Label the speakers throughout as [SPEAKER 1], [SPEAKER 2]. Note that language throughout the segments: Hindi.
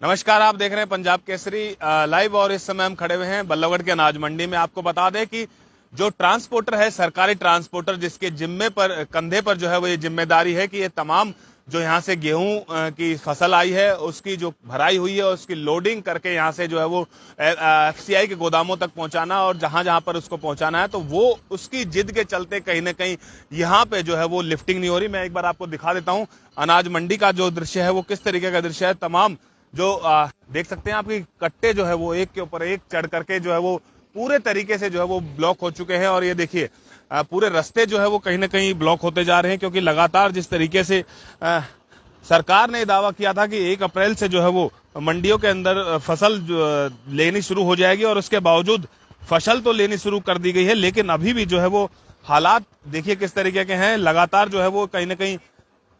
[SPEAKER 1] नमस्कार, आप देख रहे हैं पंजाब केसरी लाइव और इस समय हम खड़े हुए हैं बल्लभगढ़ के अनाज मंडी में। आपको बता दें कि जो ट्रांसपोर्टर है, सरकारी ट्रांसपोर्टर, जिसके जिम्मे पर, कंधे पर जो है वो ये जिम्मेदारी है कि ये तमाम जो यहाँ से गेहूं की फसल आई है उसकी जो भराई हुई है उसकी लोडिंग करके यहाँ से जो है वो एफसीआई के गोदामों तक पहुंचाना और जहां जहां पर उसको पहुंचाना है, तो वो उसकी जिद के चलते कहीं ना कहीं यहाँ पे जो है वो लिफ्टिंग नहीं हो रही। मैं एक बार आपको दिखा देता हूँ अनाज मंडी का जो दृश्य है वो किस तरीके का दृश्य है। तमाम जो देख सकते हैं आपकी कट्टे जो है वो एक के ऊपर एक चढ़ करके जो है वो पूरे तरीके से जो है वो ब्लॉक हो चुके हैं। और ये देखिए पूरे रास्ते जो है वो कहीं ना कहीं ब्लॉक होते जा रहे हैं, क्योंकि लगातार जिस तरीके से सरकार ने दावा किया था कि 1 अप्रैल से जो है वो मंडियों के अंदर फसल लेनी शुरू हो जाएगी, और उसके बावजूद फसल तो लेनी शुरू कर दी गई है, लेकिन अभी भी जो है वो हालात देखिए किस तरीके के हैं। लगातार जो है वो कहीं ना कहीं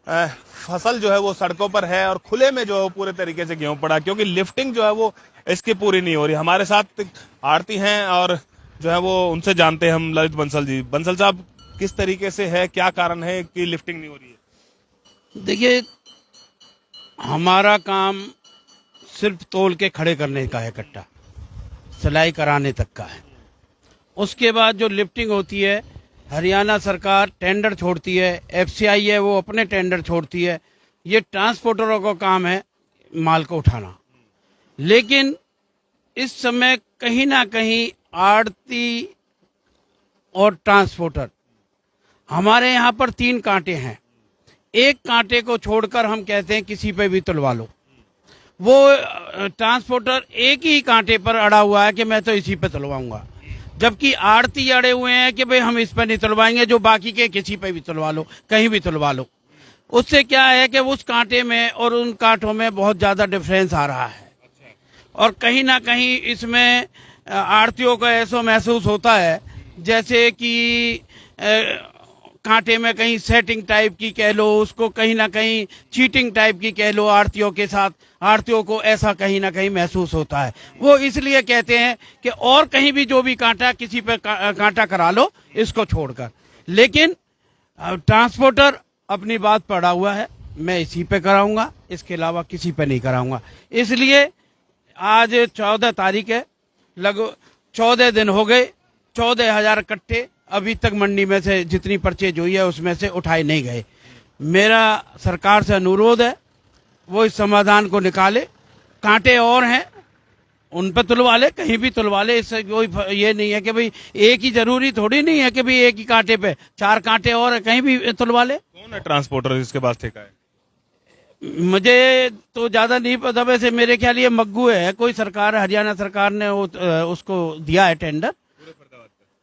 [SPEAKER 1] फसल जो है वो सड़कों पर है और खुले में जो है वो पूरे तरीके से गेहूं पड़ा, क्योंकि लिफ्टिंग जो है वो इसकी पूरी नहीं हो रही। हमारे साथ आड़ती हैं और जो है वो उनसे जानते हैं हम ललित बंसल जी। बंसल साहब, किस तरीके से है, क्या कारण है कि लिफ्टिंग नहीं हो रही है?
[SPEAKER 2] देखिए, हमारा काम सिर्फ तोल के खड़े करने का है, कट्टा सिलाई कराने तक का है। उसके बाद जो लिफ्टिंग होती है, हरियाणा सरकार टेंडर छोड़ती है, एफसीआई है वो अपने टेंडर छोड़ती है। ये ट्रांसपोर्टरों का काम है माल को उठाना। लेकिन इस समय कहीं ना कहीं आड़ती और ट्रांसपोर्टर, हमारे यहाँ पर 3 कांटे हैं। एक कांटे को छोड़कर हम कहते हैं किसी पे भी तुलवा लो। वो ट्रांसपोर्टर एक ही कांटे पर अड़ा हुआ है कि मैं तो इसी पे तुलवाऊंगा, जबकि आड़ती अड़े हुए हैं कि भाई हम इस पर नहीं तुलवाएंगे, जो बाकी के किसी पे भी तुलवा लो, कहीं भी तुलवा लो। उससे क्या है कि उस कांटे में और उन कांटों में बहुत ज्यादा डिफरेंस आ रहा है, और कहीं ना कहीं इसमें आड़तियों को ऐसा महसूस होता है जैसे कि कांटे में कहीं सेटिंग टाइप की कह लो, उसको कहीं ना कहीं चीटिंग टाइप की कह लो आड़तियों के साथ। आड़तियों को ऐसा कहीं ना कहीं महसूस होता है। वो इसलिए कहते हैं कि और कहीं भी जो भी कांटा, किसी पे कांटा करा लो इसको छोड़कर। लेकिन ट्रांसपोर्टर अपनी बात पर अड़ा हुआ है, मैं इसी पे कराऊंगा, इसके अलावा किसी पे नहीं कराऊंगा। इसलिए आज 14 तारीख है, लगभग 14 दिन हो गए, 14,000 कट्टे अभी तक मंडी में से जितनी परचेज हुई है उसमें से उठाए नहीं गए। मेरा सरकार से अनुरोध है वो इस समाधान को निकाले। कांटे और हैं उन पर तुलवा ले, कहीं भी तुलवा ले। इससे कोई ये नहीं है कि भाई एक ही, जरूरी थोड़ी नहीं है कि भाई एक ही कांटे पे 4 कांटे और है, कहीं भी तुलवा ले।
[SPEAKER 1] कौन है ट्रांसपोर्टर जिसके पास ठेका है?
[SPEAKER 2] मुझे तो ज्यादा नहीं पता, वैसे मेरे ख्याल ये मग्गू है कोई। सरकार, हरियाणा सरकार ने उसको दिया है टेंडर।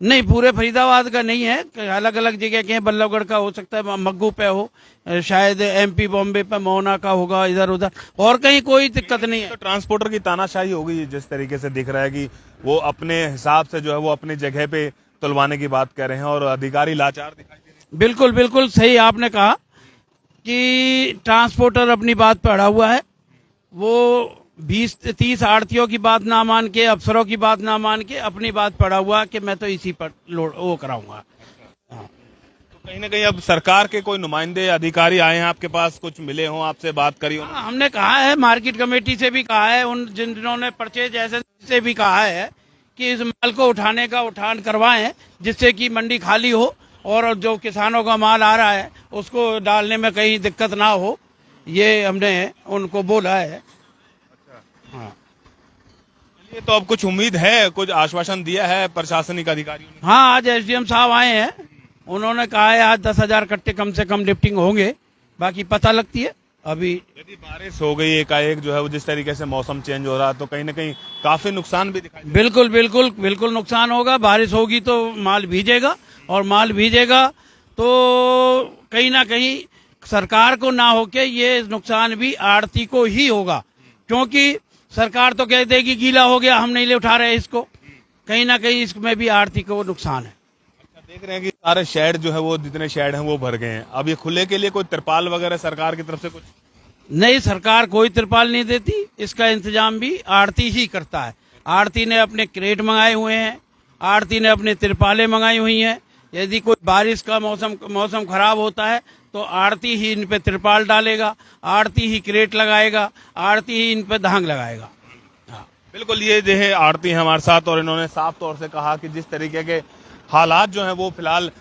[SPEAKER 2] नहीं, पूरे फरीदाबाद का नहीं है, अलग अलग जगह के हैं। बल्लभगढ़ का हो सकता है, मग्गू पे हो, शायद एमपी बॉम्बे पे मोहना का होगा, इधर उधर, और कहीं कोई दिक्कत नहीं है।
[SPEAKER 1] तो ट्रांसपोर्टर की तानाशाही हो गई जिस तरीके से दिख रहा है कि वो अपने हिसाब से जो है वो अपनी जगह पे तुलवाने की बात कर रहे हैं और अधिकारी लाचार दिखाई दे रहे हैं।
[SPEAKER 2] बिल्कुल बिल्कुल सही आपने कहा कि ट्रांसपोर्टर अपनी बात पर अड़ा हुआ है। वो 20-30 आड़तियों की बात ना मान के, अफसरों की बात ना मान के अपनी बात पड़ा हुआ कि मैं तो इसी पर वो कराऊंगा।
[SPEAKER 1] तो कहीं ना कहीं अब सरकार के कोई नुमाइंदे, अधिकारी आए हैं आपके पास, कुछ मिले हों, आपसे बात करी हो?
[SPEAKER 2] हमने कहा है, मार्केट कमेटी से भी कहा है, उन जिन्होंने परचेज एजेंसी से भी कहा है कि इस माल को उठाने का उठान करवाएं, जिससे कि मंडी खाली हो और जो किसानों का माल आ रहा है उसको डालने में कहीं दिक्कत ना हो। ये हमने उनको बोला है। हाँ,
[SPEAKER 1] चलिए, तो अब कुछ उम्मीद है, कुछ आश्वासन दिया है प्रशासनिक अधिकारियों ने?
[SPEAKER 2] हाँ, आज एसडीएम साहब आए हैं, उन्होंने कहा है आज 10,000 कट्टे कम से कम लिफ्टिंग होंगे, बाकी पता लगती है। अभी
[SPEAKER 1] यदि बारिश हो गई एकाएक जो है वो, जिस तरीके से मौसम चेंज हो रहा, तो कहीं ना कहीं काफी नुकसान भी दिखाई।
[SPEAKER 2] बिल्कुल बिल्कुल बिल्कुल नुकसान होगा। बारिश होगी तो माल भीजेगा, और माल भीजेगा तो कहीं ना कहीं सरकार को ना होके ये नुकसान भी आड़ती को ही होगा, क्योंकि सरकार तो कह देगी गीला हो गया, हम नहीं ले उठा रहे इसको। कहीं ना कहीं इसमें भी आड़ती को नुकसान है।
[SPEAKER 1] देख रहे हैं कि सारे शेड जो है वो, जितने शेड हैं वो भर गए हैं। अब ये खुले के लिए कोई तिरपाल वगैरह सरकार की तरफ से कुछ?
[SPEAKER 2] नहीं, सरकार कोई तिरपाल नहीं देती, इसका इंतजाम भी आड़ती ही करता है। आड़ती ने अपने क्रेट मंगाए हुए हैं, आड़ती ने अपने तिरपालें मंगाई हुई हैं। यदि कोई बारिश का मौसम खराब होता है तो आड़ती ही इन पे तिरपाल डालेगा, आड़ती ही क्रेट लगाएगा, आड़ती ही इन पे धांग लगाएगा। हाँ।
[SPEAKER 1] बिल्कुल, ये जो है आड़ती है हमारे साथ, और इन्होंने साफ तौर से कहा कि जिस तरीके के हालात जो हैं वो फिलहाल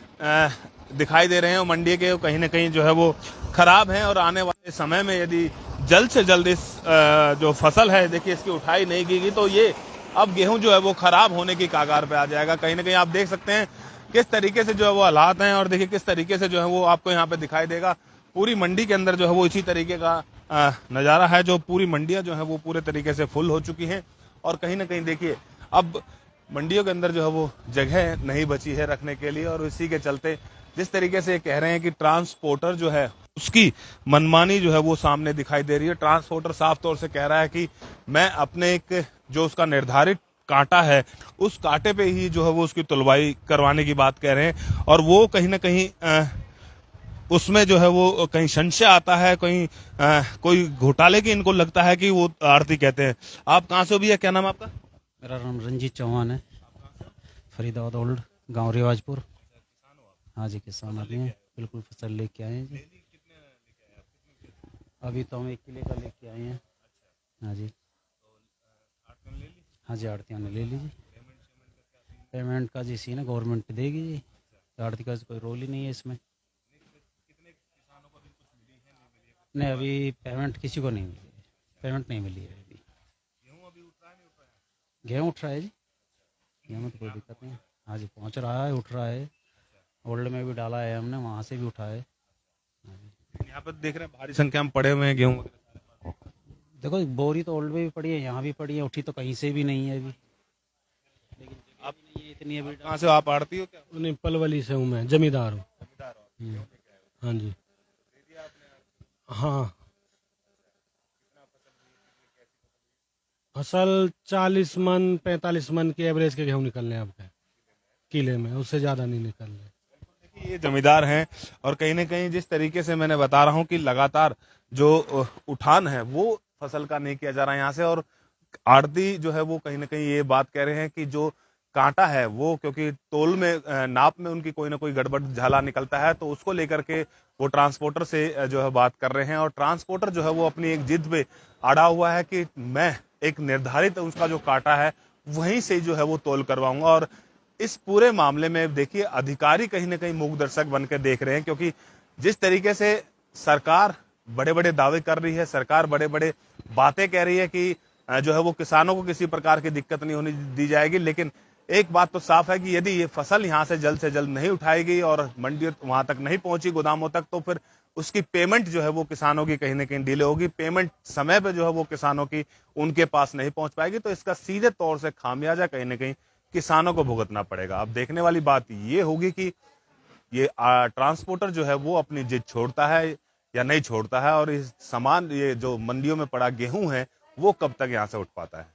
[SPEAKER 1] दिखाई दे रहे हैं मंडी के, कहीं ना कहीं जो है वो खराब हैं, और आने वाले समय में यदि जल्द से जल्द इस जो फसल है देखिए इसकी उठाई नहीं की गई तो ये अब गेहूं जो है वो खराब होने की कगार पे आ जाएगा। कहीं ना कहीं आप देख सकते हैं किस तरीके से जो है वो हालात हैं, और देखिए किस तरीके से जो है वो आपको यहाँ पे दिखाई देगा। पूरी मंडी के अंदर जो है वो इसी तरीके का नजारा है, जो पूरी मंडियां जो है वो पूरे तरीके से फुल हो चुकी हैं, और कहीं ना कहीं देखिए अब मंडियों के अंदर जो है वो जगह नहीं बची है रखने के लिए, और इसी के चलते जिस तरीके से कह रहे हैं कि ट्रांसपोर्टर जो है उसकी मनमानी जो है वो सामने दिखाई दे रही है। ट्रांसपोर्टर साफ तौर से कह रहा है कि मैं अपने एक जो उसका निर्धारित कांटा है उस कांटे पे ही जो है वो उसकी तुलवाई करवाने की बात कह रहे हैं, और वो कहीं ना कहीं उसमें जो है वो कहीं संशय आता है, कहीं कोई घोटाले की इनको लगता है कि वो आरती कहते हैं। आप कहाँ से हो भैया, क्या नाम है आपका?
[SPEAKER 3] मेरा नाम रंजीत चौहान है, फरीदाबाद ओल्ड, गांव रिवाजपुर। हाँ जी, किसान आदमी हैं, बिल्कुल फसल लेके आए हैं जी। अभी तो हम 1 किलो का लेके आए हैं। हाँ जी, हाँ जी, आड़तियाँ ने ले ली जी। पेमेंट का जी सी ना गवर्नमेंट देगी जी, आड़ती का कोई रोल ही नहीं है इसमें। नहीं, अभी पेमेंट किसी को नहीं मिली है, पेमेंट नहीं मिली है अभी। गेहूँ उठ रहा है जी, गेहूँ में तो कोई दिक्कत नहीं है। हाँ जी, पहुँच रहा है, उठ रहा है। ओल्ड में भी डाला है हमने, वहाँ से भी उठा है।
[SPEAKER 1] यहाँ पर देख रहे हैं भारी संख्या में पड़े हुए हैं गेहूं।
[SPEAKER 3] देखो, बोरी तो ओल्ड में भी पड़ी है, यहाँ भी पड़ी है, उठी तो कहीं से भी नहीं है अभी। लेकिन आप नहीं है इतनी अभी।
[SPEAKER 1] कहाँ से हो आप, आड़ती हो क्या?
[SPEAKER 4] नहीं, पलवली से हूँ मैं, जमींदार हूँ। हाँ जी, हाँ। फसल 40 मन 45 मन के एवरेज के गेहूँ निकलने आपके किले में, उससे ज्यादा नहीं निकल रहे।
[SPEAKER 1] ये जमींदार हैं, और कहीं ना कहीं जिस तरीके से मैंने बता रहा हूँ कि लगातार जो उठान है वो फसल का नहीं किया जा रहा है यहाँ से, और आड़ती जो है वो कहीं ना कहीं ये बात कह रहे हैं कि जो कांटा है वो, क्योंकि तोल में नाप में उनकी कोई ना कोई गड़बड़ झाला निकलता है, तो उसको लेकर के वो ट्रांसपोर्टर से जो है बात कर रहे हैं, और ट्रांसपोर्टर जो है वो अपनी एक जिद पे अड़ा हुआ है कि मैं एक निर्धारित उसका जो कांटा है वहीं से जो है वो तोल करवाऊंगा। और इस पूरे मामले में देखिए अधिकारी कहीं ना कहीं मूक दर्शक बनकर देख रहे हैं, क्योंकि जिस तरीके से सरकार बड़े बड़े दावे कर रही है, सरकार बड़े बड़े बातें कह रही है कि जो है वो किसानों को किसी प्रकार की दिक्कत नहीं होने दी जाएगी, लेकिन एक बात तो साफ है कि यदि ये फसल यहां से जल्द नहीं उठाएगी और मंडी वहां तक नहीं पहुंची, गोदामों तक, तो फिर उसकी पेमेंट जो है वो किसानों की कहीं ना कहीं डिले होगी। पेमेंट समय पे जो है वो किसानों की उनके पास नहीं पहुंच पाएगी, तो इसका सीधे तौर से खामियाजा कहीं ना कहीं किसानों को भुगतना पड़ेगा। अब देखने वाली बात ये होगी कि ये ट्रांसपोर्टर जो है वो अपनी जिद छोड़ता है या नहीं छोड़ता है, और इस सामान ये जो मंडियों में पड़ा गेहूं है वो कब तक यहां से उठ पाता है।